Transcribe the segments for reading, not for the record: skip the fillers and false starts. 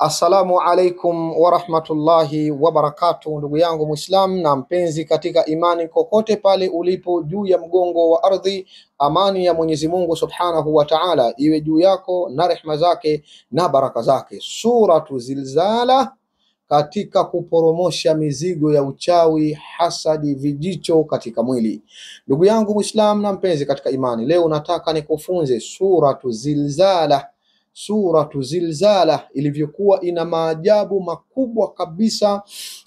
Assalamu alaikum wa rahmatullahi wa barakatuh, ndugu yangu Muislam na mpenzi katika imani, kokote pale ulipo juu ya mgongo wa ardhi, amani ya Mwenyezi Mungu Subhanahu wa Ta'ala iwe juu yako na rehma zake na baraka zake. Suratu Zilzala katika kuporomosha mizigo ya uchawi, hasadi, vijicho katika mwili. Ndugu yangu Muislam na mpenzi katika imani, leo nataka nikufunze Suratu Zilzala. Suratu Zilzala ilivyokuwa ina maajabu makubwa kabisa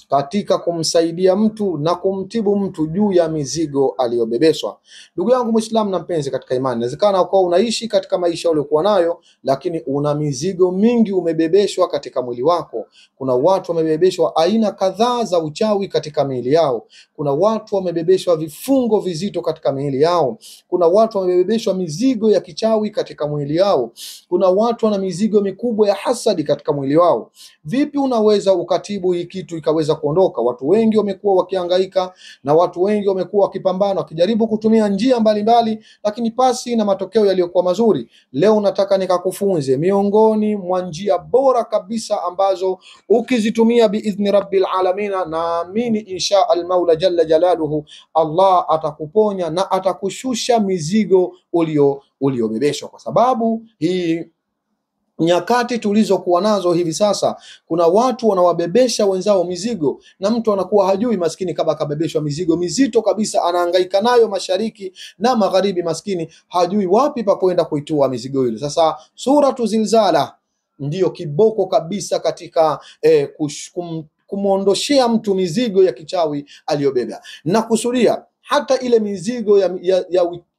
katika kumsaidia mtu na kumtibu mtu juu ya mizigo aliyobebeshwa. Ndugu yangu Muislamu na mpenzi katika imani, inawezekana ukawa unaishi katika maisha uliokuwa nayo, lakini una mizigo mingi umebebeshwa katika mwili wako. Kuna watu wamebebeshwa aina kadhaa za uchawi katika miili yao. Kuna watu wamebebeshwa vifungo vizito katika miili yao. Kuna watu wamebebeshwa mizigo ya kichawi katika mwili yao. Kuna watu wana mizigo mikubwa ya hasadi katika mwili wao. Vipi unaweza ukatibu hii kitu ikaweza kuondoka? Watu wengi wamekuwa wakihangaika na watu wengi wamekuwa wakipambana wakijaribu kutumia njia mbalimbali, lakini pasi na matokeo yaliyokuwa mazuri. Leo nataka nikakufunze miongoni mwa njia bora kabisa ambazo ukizitumia biidhni rabbil alamina, naamini insha al-Maula jalla jalaluhu, Allah atakuponya na atakushusha mizigo uliobebeshwa, kwa sababu hii nyakati tulizokuwa nazo hivi sasa, kuna watu wanawabebesha wenzao mizigo, na mtu anakuwa hajui maskini kama kabebeshwa mizigo mizito kabisa, anahangaika nayo mashariki na magharibi, maskini hajui wapi pa kwenda kuitua mizigo ile. Sasa Suratu Zilzala ndiyo kiboko kabisa katika kumuondoshea mtu mizigo ya kichawi aliyobeba, na kusudia hata ile mizigo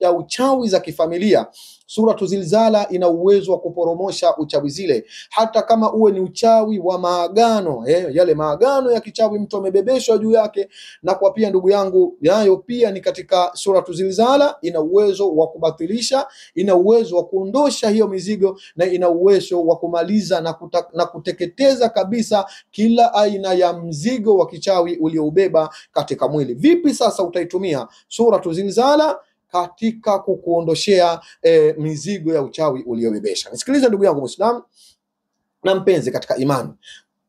ya uchawi za kifamilia. Suratu Zilzala ina uwezo wa kuporomosha uchawi zile, hata kama uwe ni uchawi wa maagano, yale maagano ya kichawi mtu amebebeshwa juu yake. Na kwa pia ndugu yangu, yayo pia ni katika Suratu Zilzala, ina uwezo wa kubatilisha, ina uwezo wa kuondosha hiyo mizigo, na ina uwezo wa kumaliza na kuteketeza kabisa kila aina ya mzigo wa kichawi ulioubeba katika mwili. Vipi sasa utaitumia Suratu Zilzala katika kukuondoshea mizigo ya uchawi uliobebesha? Nisikilize ndugu yangu Muislamu na mpenzi katika imani.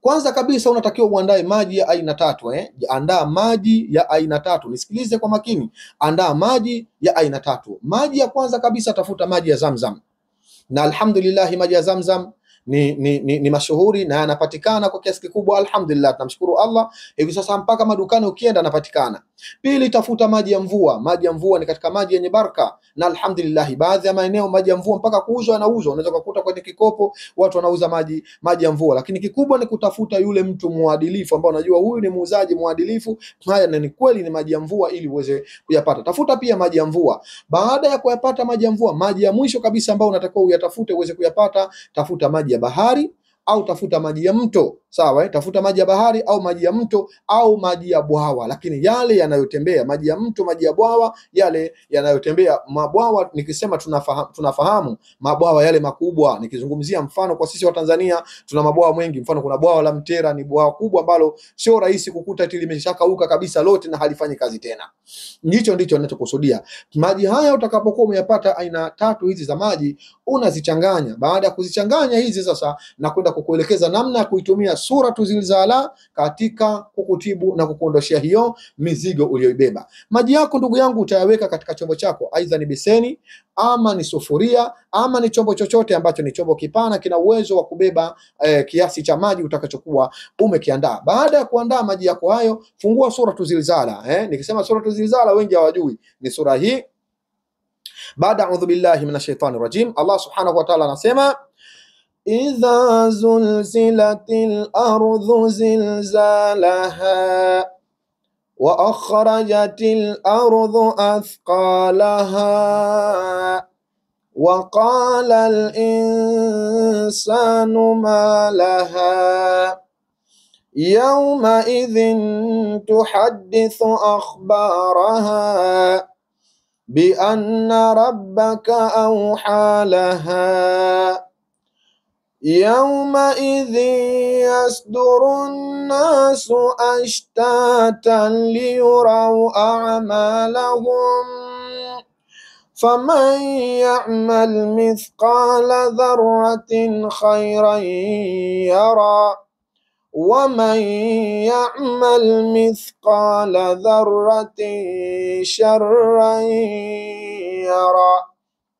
Kwanza kabisa unatakiwa uandae maji ya aina tatu. Andaa maji ya aina tatu. Nisikilize kwa makini. Andaa maji ya aina tatu. Maji ya kwanza kabisa, tafuta maji ya Zamzam. Na alhamdulillah maji ya Zamzam ni mashuhuri na yanapatikana kwa kiasi kikubwa. Alhamdulillah, tunamshukuru Allah, hivi sasa mpaka madukani ukienda yanapatikana. Pili, tafuta maji ya mvua. Maji ya mvua ni katika maji yenye baraka, na alhamdulillah baadhi ya maeneo maji ya mvua mpaka kuuzwa yanauzwa. Unaweza kukuta kwenye kikopo watu wanauza maji ya mvua, lakini kikubwa ni kutafuta yule mtu muadilifu ambao unajua huyu ni muuzaji muadilifu, haya ni kweli ni maji ya mvua, ili uweze kuyapata. Tafuta pia maji ya mvua. Baada ya kuyapata maji ya mvua, maji ya mwisho kabisa ambao unatakiwa uyatafute uweze kuyapata, tafuta maji ya bahari au tafuta maji ya mto. Sawa, tafuta maji ya bahari au maji ya mto au maji ya bwawa, lakini yale yanayotembea. Maji ya mto, maji ya bwawa, yale yanayotembea. Mabwawa nikisema tunafahamu mabwawa yale makubwa. Nikizungumzia mfano kwa sisi wa Tanzania tuna mabwawa mengi. Mfano kuna bwawa la Mtera, ni bwawa kubwa ambalo sio rahisi kukuta eti limeshakauka kabisa lote na halifanyi kazi tena. Ndicho ninachokusudia. Maji haya utakapokuwa umeyapata aina tatu hizi za maji, unazichanganya. Baada ya kuzichanganya hizi sasa, na kwenda kukuelekeza namna ya kuitumia Suratu Zilzala katika kukutibu na kukuondoshea hiyo mizigo uliyoibeba. Maji yako ndugu yangu utayaweka katika chombo chako, aidha ni beseni ama ni sufuria ama ni chombo chochote ambacho ni chombo kipana, kina uwezo wa kubeba kiasi cha maji utakachokuwa umekiandaa. Baada ya kuandaa maji yako hayo, fungua Suratu Zilzala. Nikisema Suratu Zilzala wengi hawajui ni sura hii. Baada a'udhu billahi minash shaitani rajim, Allah subhanahu wa ta'ala anasema idha zulzilatil ardu zilzalaha wa akhrajatil ardu athqalaha wa qala al insanu ma laha yawma idhin tuhaddithu akhbaraha bi anna rabbaka awha laha yawmaidhin yasduru nnasu ashtatan liyuraw a'malahum faman ya'mal mithqala dharratin khayran yara waman ya'mal mithqala dharratin sharran yara.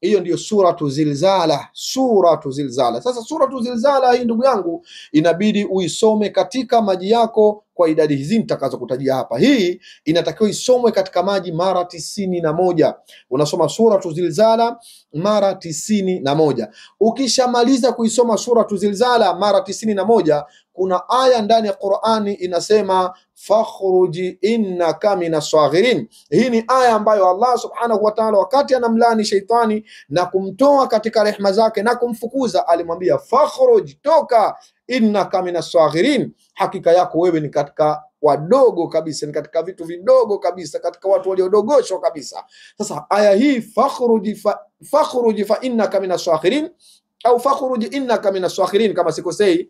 Hiyo ndiyo suratu Zilzala, suratu Zilzala. Sasa suratu Zilzala hii ndugu yangu inabidi uisome katika maji yako kwa idadi hizi nitakazokutajia hapa. Hii inatakiwa isomwe katika maji mara 91. Unasoma suratu Zilzala mara 91. Ukishamaliza kuisoma suratu Zilzala mara 91, kuna aya ndani ya Qur'ani inasema fakhruji innaka minas saghirin. Hii ni aya ambayo Allah subhanahu wa ta'ala wakati anamlani sheitani na kumtoa katika rehema zake na kumfukuza, alimwambia fakhruj, toka, innaka minas saghirin, hakika yako wewe ni katika wadogo kabisa, ni katika vitu vidogo kabisa, katika watu waliodogoshwa kabisa. Sasa aya hii fakhruj fa innaka minas saghirin au fakhruj innaka minas saghirin kama sikosei,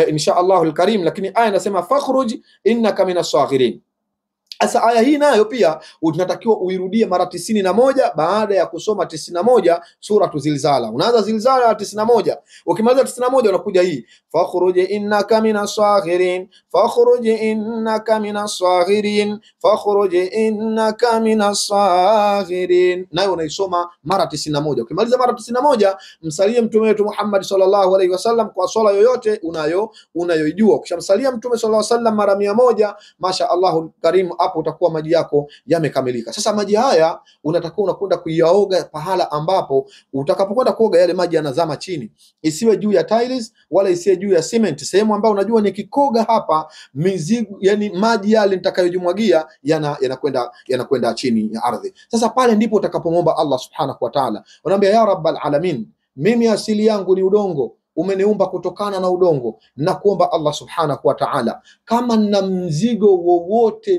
insha Allahul Karim, lakini aya inasema fakhruj innaka minas saghirin. Sasa aya hii nayo pia unatakiwa uirudie mara 91 baada ya kusoma 91 suratu Zilzala. Unaanza Zilzala 91, ukimaliza 91 unakuja hii fakhruj innaka minas saghirin, fakhruj innaka minas saghirin, fakhruj innaka minas saghirin, nayo unaisoma mara 91. Ukimaliza mara 91 msalie mtume wetu Muhammad sallallahu alaihi wasallam kwa swala yoyote unayoijua. Ukishamsalia mtume sallallahu alaihi wasallam mara 100, masha Allahul Karim, hapo utakuwa maji yako yamekamilika. Sasa maji haya unatakiwa unakwenda kuyaoga pahala ambapo utakapokwenda kuoga yale maji yanazama chini, isiwe juu ya tiles wala isiwe juu ya cement, sehemu ambayo unajua nikikoga hapa mizigo, yani maji yale nitakayojimwagia yanakwenda chini ya ardhi. Sasa pale ndipo utakapomwomba Allah subhanahu wa ta'ala, unaambia ya rabbal alamin, mimi asili yangu ni udongo, umeniumba kutokana na udongo, na kuomba Allah subhanahu wa ta'ala, kama na mzigo wowote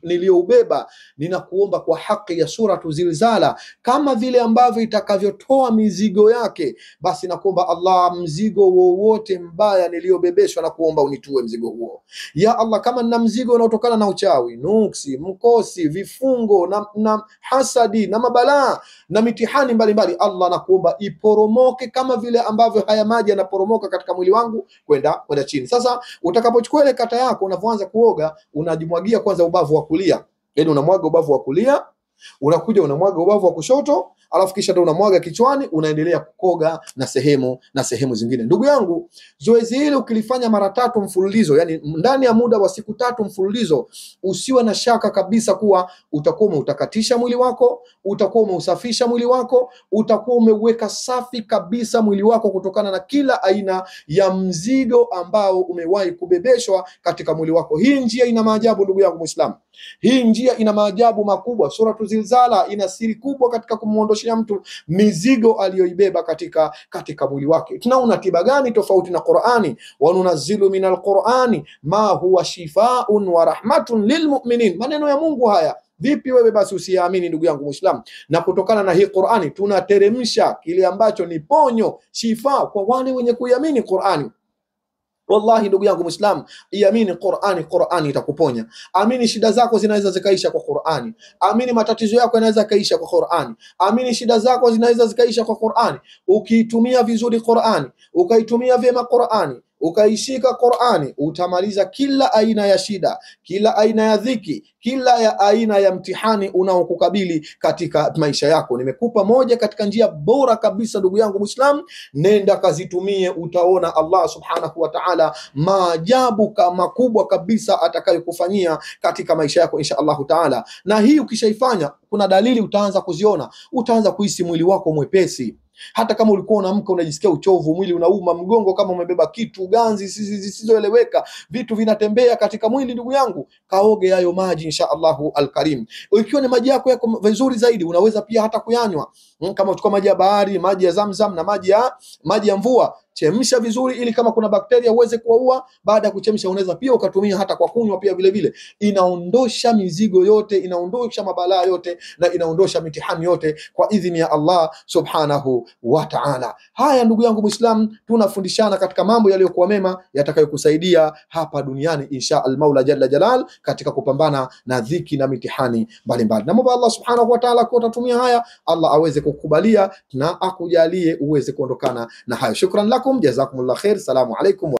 nilioubeba, ninakuomba kwa haki ya suratu Zilzala, kama vile ambavyo itakavyotoa mizigo yake, basi nakuomba Allah, mzigo wowote mbaya niliobebeshwa, na kuomba unitue mzigo huo. Ya Allah, kama na mzigo unaotokana na uchawi, nuksi, mkosi, vifungo na hasadi na mabalaa na mitihani mbalimbali, Allah nakuomba iporomoke kama vile ambavyo haya maji yanaporomoka katika mwili wangu kwenda chini. Sasa utakapochukua ile kata yako, unapoanza kuoga, unajimwagia kwanza ubavu wa kulia, yani unamwaga ubavu wa kulia, unakuja unamwaga ubavu wa kushoto, alafu kisha ndio unamwaga kichwani, unaendelea kukoga na sehemu zingine. Ndugu yangu, zoezi hili ukilifanya mara 3 mfululizo, yani ndani ya muda wa siku 3 mfululizo, usiwe na shaka kabisa kuwa utakuwa umeutakatisha mwili wako, utakuwa umeusafisha mwili wako, utakuwa umeweka safi kabisa mwili wako kutokana na kila aina ya mzigo ambao umewahi kubebeshwa katika mwili wako. Hii njia ina maajabu ndugu yangu Muislamu. Hii njia ina maajabu makubwa. Suratu Zilzala ina siri kubwa katika kumuondoshia mtu mizigo aliyoibeba katika mwili wake. Tunaona tiba gani tofauti na Qur'ani? Wa nunazzilu minal Qur'ani ma huwa shifaa'un wa rahmatun lilmu'minin. Maneno ya Mungu haya, vipi wewe basi usiamini ndugu yangu Muislamu? Na kutokana na hii Qur'ani tunateremsha kile ambacho ni ponyo, shifa kwa wale wenye kuiamini Qur'ani. Wallahi ndugu yangu Muislamu, iamini Qur'ani, Qur'ani itakuponya. Amini shida zako zinaweza zikaisha kwa Qur'ani. Amini matatizo yako yanaweza kaisha kwa Qur'ani. Amini shida zako zinaweza zikaisha kwa Qur'ani. Ukiitumia vizuri Qur'ani, ukaitumia vyema Qur'ani, ukaishika Qur'ani, utamaliza kila aina ya shida, kila aina ya dhiki, kila aina ya mtihani unaokukabili katika maisha yako. Nimekupa moja katika njia bora kabisa ndugu yangu Muislamu, nenda kazitumie, utaona Allah subhanahu wa ta'ala maajabu makubwa kabisa atakayokufanyia katika maisha yako insha Allahu ta'ala. Na hii ukishaifanya, kuna dalili utaanza kuziona, utaanza kuhisi mwili wako mwepesi. Hata kama ulikuwa unaamka unajisikia uchovu, mwili unauma, mgongo kama umebeba kitu, ganzi zisizoeleweka, vitu vinatembea katika mwili, ndugu yangu, kaoge hayo maji insha Allahu alkarim. Ikiwa ni maji yako vizuri zaidi, unaweza pia hata kuyanywa. Kama uchukua maji ya bahari, maji ya Zamzam na maji ya mvua, chemsha vizuri, ili kama kuna bakteria uweze kuwaua. Baada ya kuchemsha, unaweza pia ukatumia hata kwa kunywa pia vile vile. Inaondosha mizigo yote, inaondosha mabalaa yote, na inaondosha mitihani yote kwa idhini ya Allah subhanahu wa ta'ala. Haya ndugu yangu Muislam, tunafundishana katika mambo yaliyokuwa mema yatakayokusaidia hapa duniani insha al-Maula jalla jalal, katika kupambana na dhiki na mitihani mbalimbali. Na Allah subhanahu wa ta'ala kwa utatumia haya, Allah aweze kukubalia na akujalie uweze kuondokana na hayo. Shukran lakum, jazakumullah khair. Salamu alaykum.